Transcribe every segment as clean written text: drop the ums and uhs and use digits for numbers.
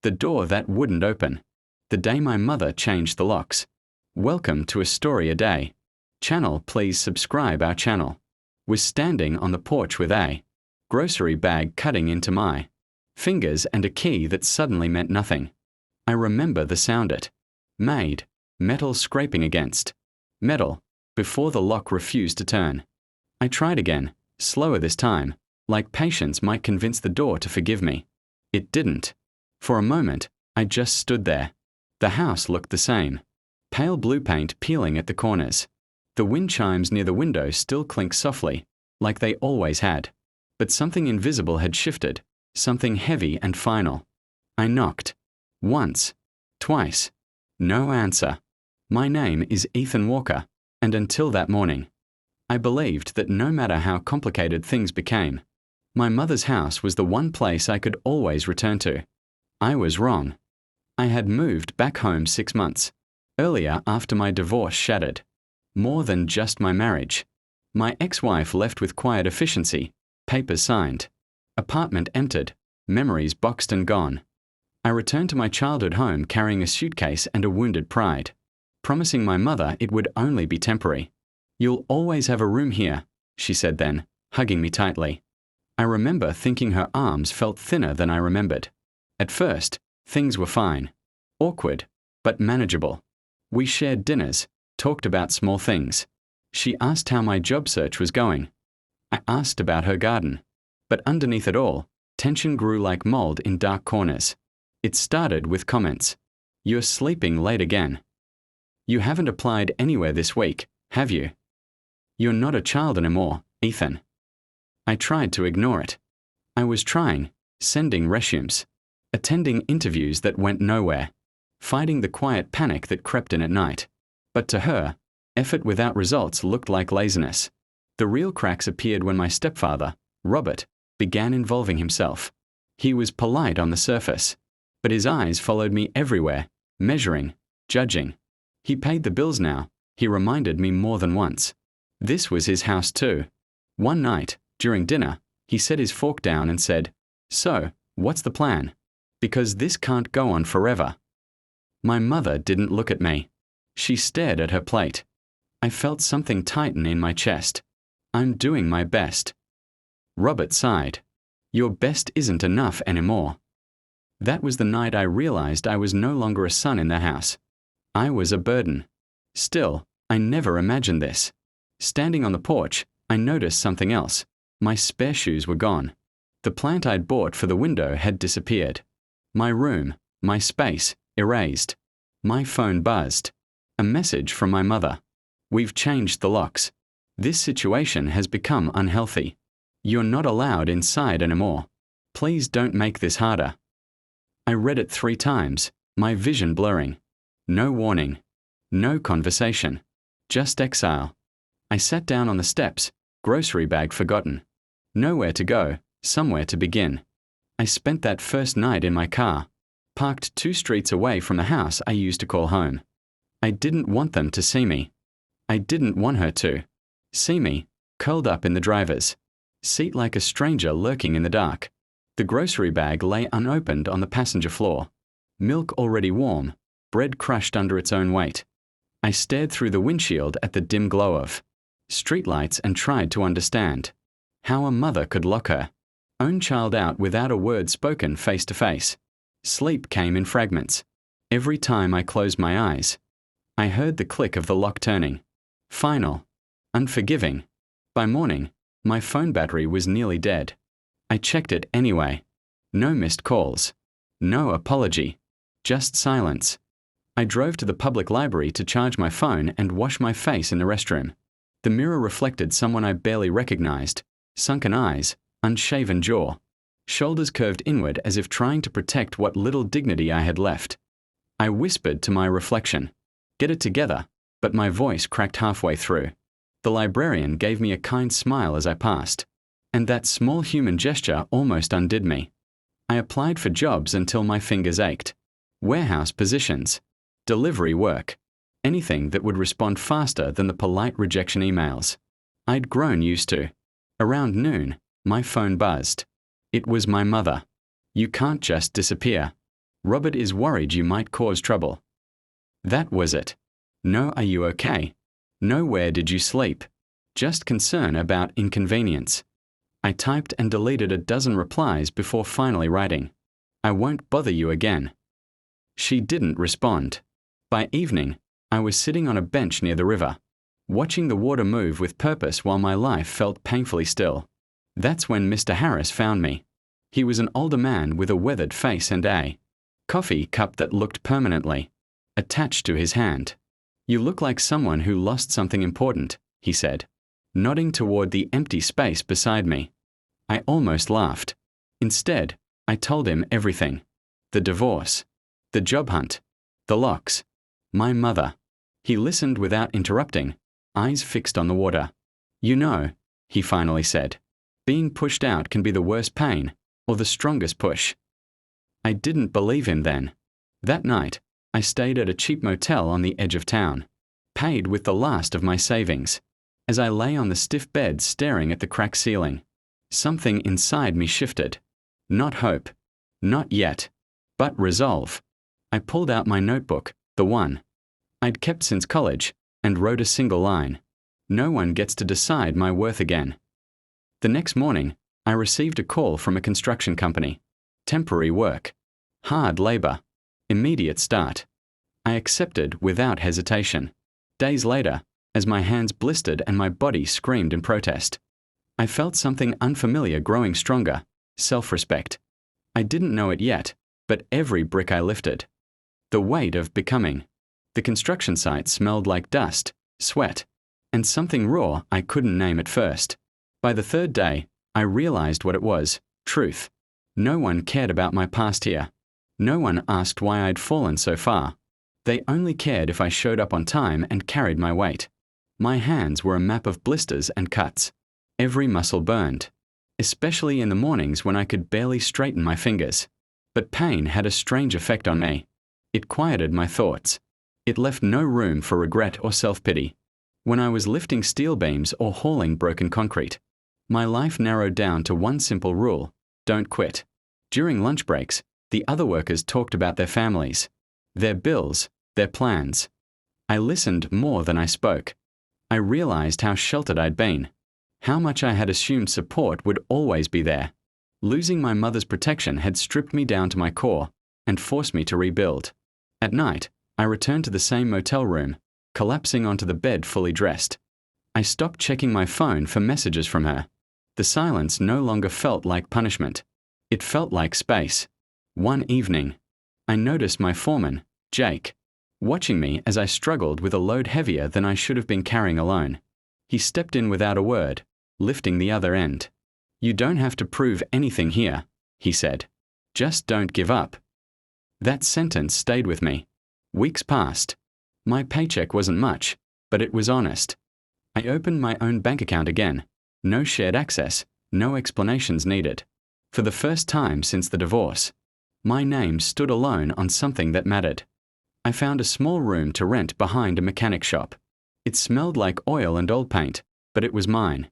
The door that wouldn't open. The day my mother changed the locks. Welcome to A Story a Day. Channel, please subscribe our channel. Was standing on the porch with a grocery bag cutting into my fingers and a key that suddenly meant nothing. I remember the sound it made, metal scraping against metal, before the lock refused to turn. I tried again, slower this time, like patience might convince the door to forgive me. It didn't. For a moment, I just stood there. The house looked the same. Pale blue paint peeling at the corners. The wind chimes near the window still clink softly, like they always had. But something invisible had shifted, something heavy and final. I knocked. Once. Twice. No answer. My name is Ethan Walker, and until that morning, I believed that no matter how complicated things became, my mother's house was the one place I could always return to. I was wrong. I had moved back home 6 months earlier after my divorce shattered. More than just my marriage. My ex-wife left with quiet efficiency, papers signed, apartment emptied, memories boxed and gone. I returned to my childhood home carrying a suitcase and a wounded pride, promising my mother it would only be temporary. "You'll always have a room here," she said then, hugging me tightly. I remember thinking her arms felt thinner than I remembered. At first, things were fine. Awkward, but manageable. We shared dinners, talked about small things. She asked how my job search was going. I asked about her garden. But underneath it all, tension grew like mold in dark corners. It started with comments. "You're sleeping late again. You haven't applied anywhere this week, have you? You're not a child anymore, Ethan." I tried to ignore it. I was trying, sending resumes, attending interviews that went nowhere, fighting the quiet panic that crept in at night. But to her, effort without results looked like laziness. The real cracks appeared when my stepfather, Robert, began involving himself. He was polite on the surface, but his eyes followed me everywhere, measuring, judging. He paid the bills now, he reminded me more than once. This was his house too. One night, during dinner, he set his fork down and said, "So, what's the plan? Because this can't go on forever." My mother didn't look at me. She stared at her plate. I felt something tighten in my chest. "I'm doing my best." Robert sighed. "Your best isn't enough anymore." That was the night I realized I was no longer a son in the house. I was a burden. Still, I never imagined this. Standing on the porch, I noticed something else. My spare shoes were gone. The plant I'd bought for the window had disappeared. My room, my space, erased. My phone buzzed. A message from my mother. "We've changed the locks. This situation has become unhealthy. You're not allowed inside anymore. Please don't make this harder." I read it 3 times, my vision blurring. No warning. No conversation. Just exile. I sat down on the steps, grocery bag forgotten. Nowhere to go, somewhere to begin. I spent that first night in my car, parked 2 streets away from the house I used to call home. I didn't want them to see me. I didn't want her to see me, curled up in the driver's seat like a stranger lurking in the dark. The grocery bag lay unopened on the passenger floor. Milk already warm, bread crushed under its own weight. I stared through the windshield at the dim glow of streetlights and tried to understand how a mother could lock her own child out without a word spoken face to face. Sleep came in fragments. Every time I closed my eyes, I heard the click of the lock turning. Final. Unforgiving. By morning, my phone battery was nearly dead. I checked it anyway. No missed calls. No apology. Just silence. I drove to the public library to charge my phone and wash my face in the restroom. The mirror reflected someone I barely recognized. Sunken eyes, unshaven jaw. Shoulders curved inward as if trying to protect what little dignity I had left. I whispered to my reflection, "Get it together," but my voice cracked halfway through. The librarian gave me a kind smile as I passed, and that small human gesture almost undid me. I applied for jobs until my fingers ached. Warehouse positions, delivery work, anything that would respond faster than the polite rejection emails I'd grown used to. Around noon, my phone buzzed. It was my mother. "You can't just disappear." Robert is worried you might cause trouble. That was it. No, are you okay? No, where did you sleep? Just concern about inconvenience. I typed and deleted a dozen replies before finally writing, I won't bother you again. She didn't respond. By evening, I was sitting on a bench near the river, watching the water move with purpose while my life felt painfully still. That's when Mr. Harris found me. He was an older man with a weathered face and a coffee cup that looked permanently attached to his hand. You look like someone who lost something important, he said, nodding toward the empty space beside me. I almost laughed. Instead, I told him everything. The divorce, the job hunt, the locks, my mother. He listened without interrupting, eyes fixed on the water. You know, he finally said, being pushed out can be the worst pain, or the strongest push. I didn't believe him then. That night, I stayed at a cheap motel on the edge of town, paid with the last of my savings. As I lay on the stiff bed staring at the cracked ceiling, something inside me shifted. Not hope, not yet, but resolve. I pulled out my notebook, the one I'd kept since college, and wrote a single line. No one gets to decide my worth again. The next morning, I received a call from a construction company. Temporary work. Hard labor. Immediate start. I accepted without hesitation. Days later, as my hands blistered and my body screamed in protest, I felt something unfamiliar growing stronger, self-respect. I didn't know it yet, but every brick I lifted. The weight of becoming. The construction site smelled like dust, sweat, and something raw I couldn't name at first. By the third day, I realized what it was, truth. No one cared about my past here. No one asked why I'd fallen so far. They only cared if I showed up on time and carried my weight. My hands were a map of blisters and cuts. Every muscle burned, especially in the mornings when I could barely straighten my fingers. But pain had a strange effect on me. It quieted my thoughts. It left no room for regret or self-pity. When I was lifting steel beams or hauling broken concrete, my life narrowed down to one simple rule: don't quit. During lunch breaks, the other workers talked about their families, their bills, their plans. I listened more than I spoke. I realized how sheltered I'd been, how much I had assumed support would always be there. Losing my mother's protection had stripped me down to my core and forced me to rebuild. At night, I returned to the same motel room, collapsing onto the bed fully dressed. I stopped checking my phone for messages from her. The silence no longer felt like punishment. It felt like space. One evening, I noticed my foreman, Jake, watching me as I struggled with a load heavier than I should have been carrying alone. He stepped in without a word, lifting the other end. You don't have to prove anything here, he said. Just don't give up. That sentence stayed with me. Weeks passed. My paycheck wasn't much, but it was honest. I opened my own bank account again. No shared access, no explanations needed. For the first time since the divorce, my name stood alone on something that mattered. I found a small room to rent behind a mechanic shop. It smelled like oil and old paint, but it was mine.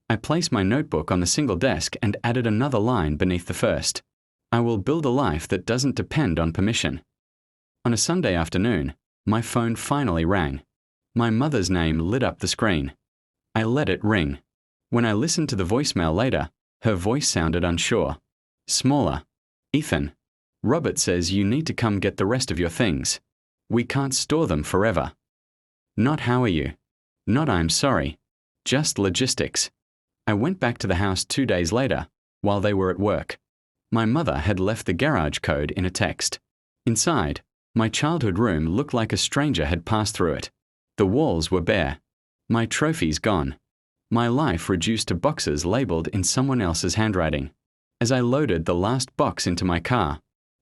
I placed my notebook on the single desk and added another line beneath the first. I will build a life that doesn't depend on permission. On a Sunday afternoon, my phone finally rang. My mother's name lit up the screen. I let it ring. When I listened to the voicemail later, her voice sounded unsure. Smaller. Ethan, Robert says you need to come get the rest of your things. We can't store them forever. Not how are you? Not I'm sorry. Just logistics. I went back to the house 2 days later, while they were at work. My mother had left the garage code in a text. Inside, my childhood room looked like a stranger had passed through it. The walls were bare. My trophies gone. My life reduced to boxes labeled in someone else's handwriting. As I loaded the last box into my car,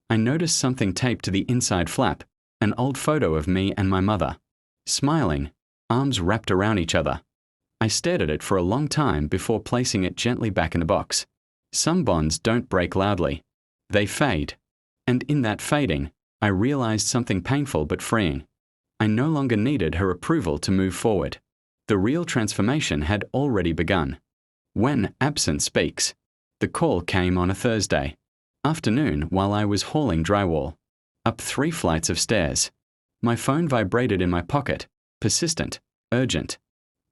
I noticed something taped to the inside flap, an old photo of me and my mother, smiling, arms wrapped around each other. I stared at it for a long time before placing it gently back in the box. Some bonds don't break loudly. They fade. And in that fading, I realized something painful but freeing. I no longer needed her approval to move forward. The real transformation had already begun. When absence speaks. The call came on a Thursday afternoon while I was hauling drywall. up 3 flights of stairs. My phone vibrated in my pocket, persistent, urgent.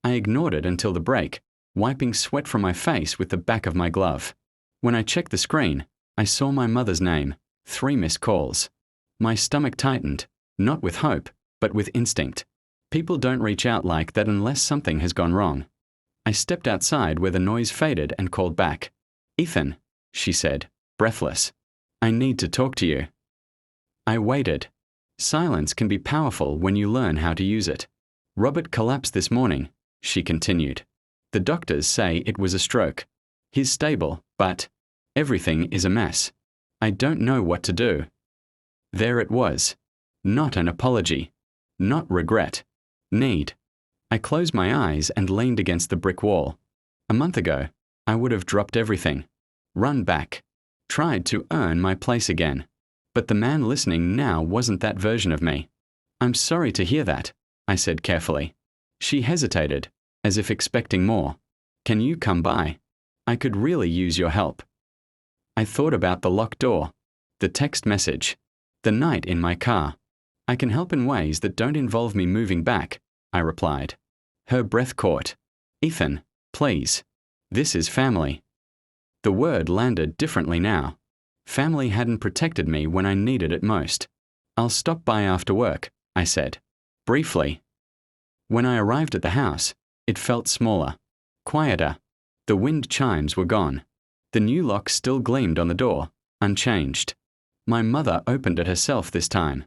I ignored it until the break, wiping sweat from my face with the back of my glove. When I checked the screen, I saw my mother's name, 3 missed calls. My stomach tightened, not with hope, but with instinct. People don't reach out like that unless something has gone wrong. I stepped outside where the noise faded and called back. "Ethan," she said, breathless. "I need to talk to you." I waited. Silence can be powerful when you learn how to use it. "Robert collapsed this morning," she continued. "The doctors say it was a stroke. He's stable, but everything is a mess. I don't know what to do." There it was. Not an apology. Not regret. Need. I closed my eyes and leaned against the brick wall. A month ago, I would have dropped everything, run back, tried to earn my place again. But the man listening now wasn't that version of me. "I'm sorry to hear that," I said carefully. She hesitated, as if expecting more. "Can you come by? I could really use your help." I thought about the locked door, the text message, the night in my car. "I can help in ways that don't involve me moving back," I replied. Her breath caught. "Ethan, please. This is family." The word landed differently now. Family hadn't protected me when I needed it most. "I'll stop by after work," I said. Briefly. When I arrived at the house, it felt smaller, quieter. The wind chimes were gone. The new lock still gleamed on the door, unchanged. My mother opened it herself this time.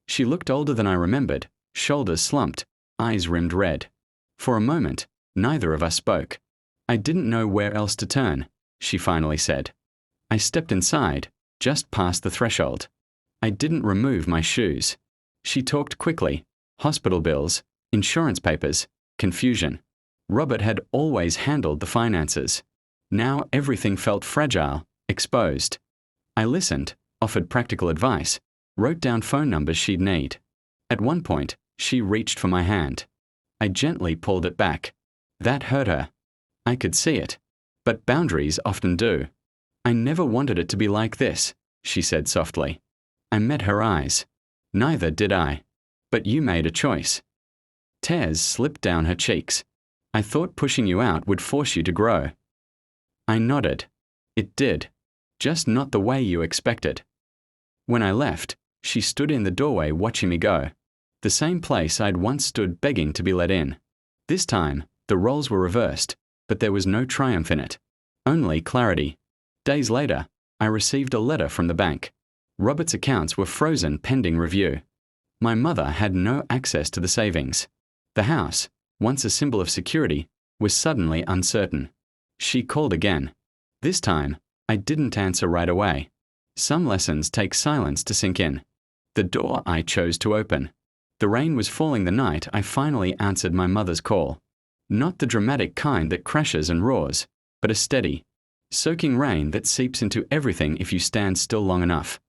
She looked older than I remembered, shoulders slumped, eyes rimmed red. For a moment, neither of us spoke. "I didn't know where else to turn," she finally said. I stepped inside, just past the threshold. I didn't remove my shoes. She talked quickly. Hospital bills, insurance papers, confusion. Robert had always handled the finances. Now everything felt fragile, exposed. I listened, offered practical advice, wrote down phone numbers she'd need. At one point, she reached for my hand. I gently pulled it back. That hurt her. I could see it. But boundaries often do. "I never wanted it to be like this," she said softly. I met her eyes. "Neither did I. But you made a choice." Tears slipped down her cheeks. "I thought pushing you out would force you to grow." I nodded. It did. Just not the way you expected. When I left, she stood in the doorway watching me go. The same place I'd once stood begging to be let in. This time, the roles were reversed, but there was no triumph in it. Only clarity. Days later, I received a letter from the bank. Robert's accounts were frozen pending review. My mother had no access to the savings. The house, once a symbol of security, was suddenly uncertain. She called again. This time, I didn't answer right away. Some lessons take silence to sink in. The door I chose to open. The rain was falling the night I finally answered my mother's call. Not the dramatic kind that crashes and roars, but a steady, soaking rain that seeps into everything if you stand still long enough.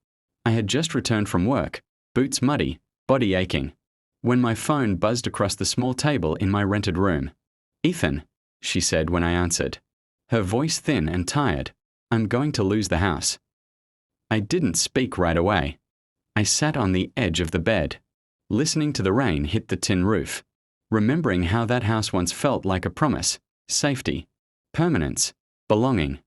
I had just returned from work, boots muddy, body aching, when my phone buzzed across the small table in my rented room. "Ethan," she said when I answered, her voice thin and tired, "I'm going to lose the house." I didn't speak right away. I sat on the edge of the bed, listening to the rain hit the tin roof, remembering how that house once felt like a promise, safety, permanence, belonging.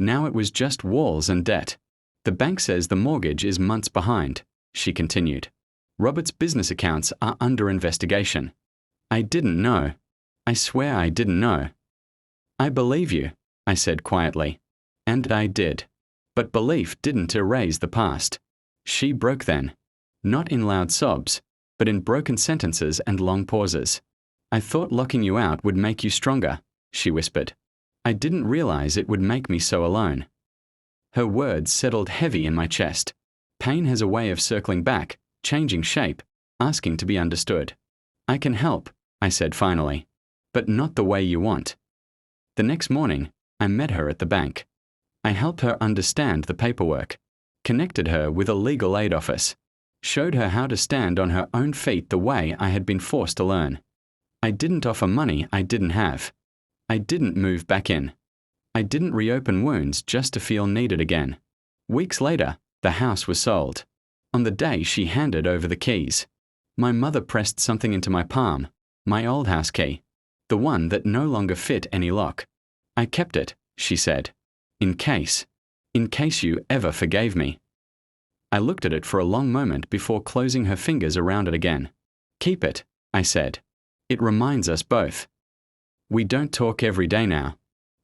Now it was just walls and debt. "The bank says the mortgage is months behind," she continued. "Robert's business accounts are under investigation." I didn't know. I swear I didn't know. "I believe you," I said quietly. And I did. But belief didn't erase the past. She broke then. Not in loud sobs, but in broken sentences and long pauses. "I thought locking you out would make you stronger," she whispered. "I didn't realize it would make me so alone." Her words settled heavy in my chest. Pain has a way of circling back, changing shape, asking to be understood. "I can help," I said finally, "but not the way you want." The next morning, I met her at the bank. I helped her understand the paperwork, connected her with a legal aid office, showed her how to stand on her own feet the way I had been forced to learn. I didn't offer money I didn't have. I didn't move back in. I didn't reopen wounds just to feel needed again. Weeks later, the house was sold. On the day she handed over the keys, my mother pressed something into my palm, my old house key, the one that no longer fit any lock. "I kept it," she said, in case you ever forgave me." I looked at it for a long moment before closing her fingers around it again. "Keep it," I said. "It reminds us both." We don't talk every day now.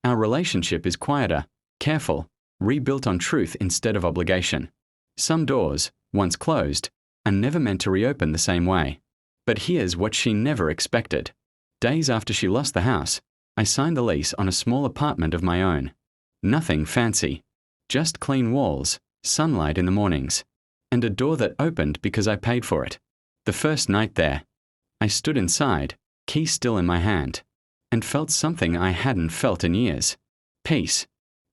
Our relationship is quieter, careful, rebuilt on truth instead of obligation. Some doors, once closed, are never meant to reopen the same way. But here's what she never expected. Days after she lost the house, I signed the lease on a small apartment of my own. Nothing fancy, just clean walls, sunlight in the mornings, and a door that opened because I paid for it. The first night there, I stood inside, key still in my hand, and felt something I hadn't felt in years. Peace.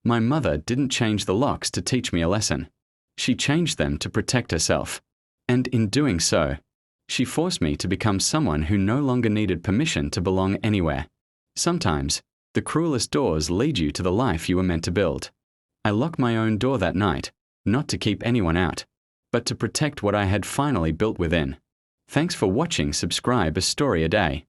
My mother didn't change the locks to teach me a lesson. She changed them to protect herself. And in doing so, she forced me to become someone who no longer needed permission to belong anywhere. Sometimes, the cruelest doors lead you to the life you were meant to build. I locked my own door that night, not to keep anyone out, but to protect what I had finally built within. Thanks for watching. Subscribe a story a day.